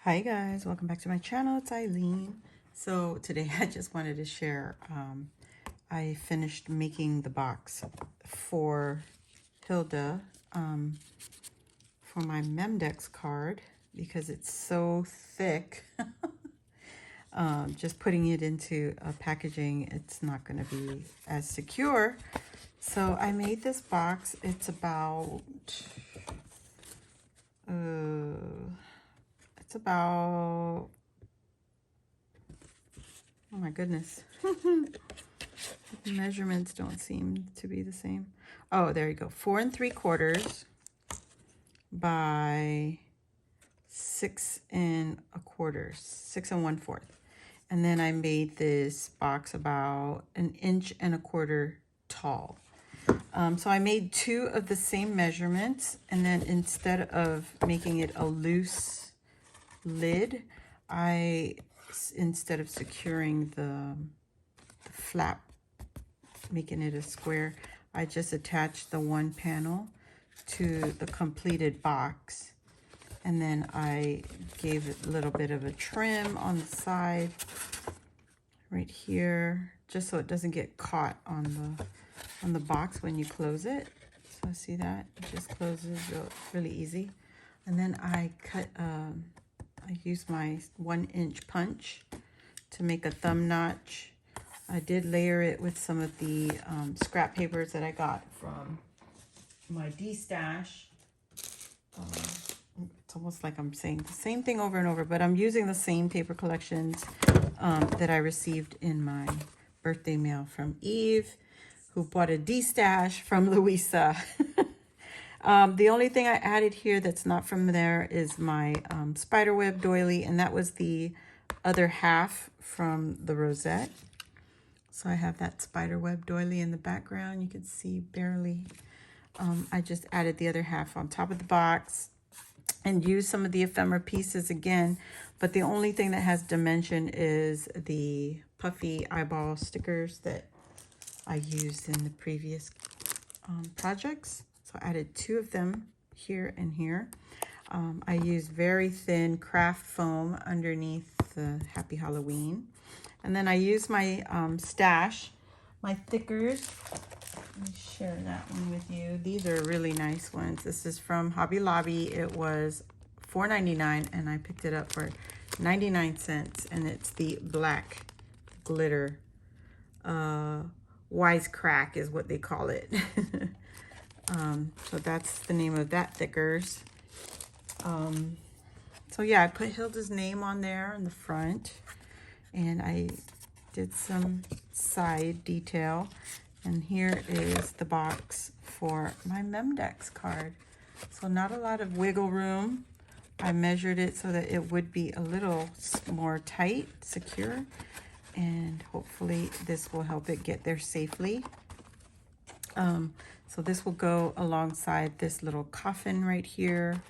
Hi guys, welcome back to my channel. It's Eileen. So today I just wanted to share, I finished making the box for Hilda for my Memdex card because it's so thick. Just putting it into a packaging, it's not going to be as secure. So I made this box. It's about oh my goodness. The measurements don't seem to be the same. Oh, there you go. 4 3/4 by 6 1/4, 6 1/4. And then I made this box about 1 1/4 tall. So I made 2 of the same measurements, and then instead of making it a loose lid, instead of securing the flap, making it a square, I just attached the one panel to the completed box, and then I gave it a little bit of a trim on the side right here, just so it doesn't get caught on the box when you close it. So see that it just closes really easy. And then I used my 1-inch punch to make a thumb notch. I did layer it with some of the scrap papers that I got from my D-stash. It's almost like I'm saying the same thing over and over, but I'm using the same paper collections that I received in my birthday mail from Eve, who bought a D-stash from Louisa. The only thing I added here that's not from there is my spiderweb doily, and that was the other half from the rosette. So I have that spiderweb doily in the background. You can see barely. I just added the other half on top of the box and used some of the ephemera pieces again. But the only thing that has dimension is the puffy eyeball stickers that I used in the previous projects. So I added 2 of them here and here. I used very thin craft foam underneath the Happy Halloween. And then I used my stash, my thickers. Let me share that one with you. These are really nice ones. This is from Hobby Lobby. It was $4.99 and I picked it up for 99 cents. And it's the black glitter. Wisecrack is what they call it. So that's the name of that thickers. So yeah, I put Hilda's name on there in the front, and I did some side detail. And here is the box for my Memdex card. So not a lot of wiggle room. I measured it so that it would be a little more tight, secure, and hopefully this will help it get there safely. So this will go alongside this little coffin right here,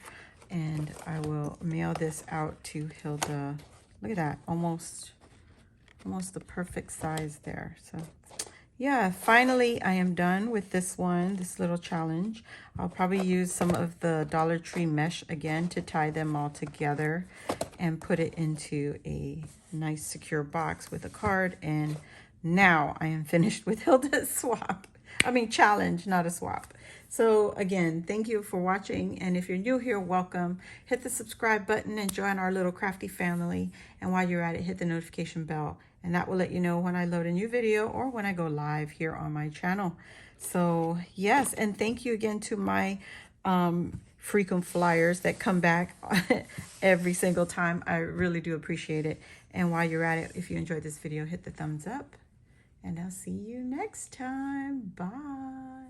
and I will mail this out to Hilda. Look at that, almost the perfect size there. So yeah, finally I am done with this one, this little challenge. I'll probably use some of the Dollar Tree mesh again to tie them all together and put it into a nice secure box with a card. And now I am finished with Hilda's swap. I mean challenge, not a swap. So again, thank you for watching. And if you're new here, welcome. Hit the subscribe button and join our little crafty family. And while you're at it, hit the notification bell. And that will let you know when I load a new video or when I go live here on my channel. So yes, and thank you again to my frequent flyers that come back every single time. I really do appreciate it. And while you're at it, if you enjoyed this video, hit the thumbs up. And I'll see you next time. Bye.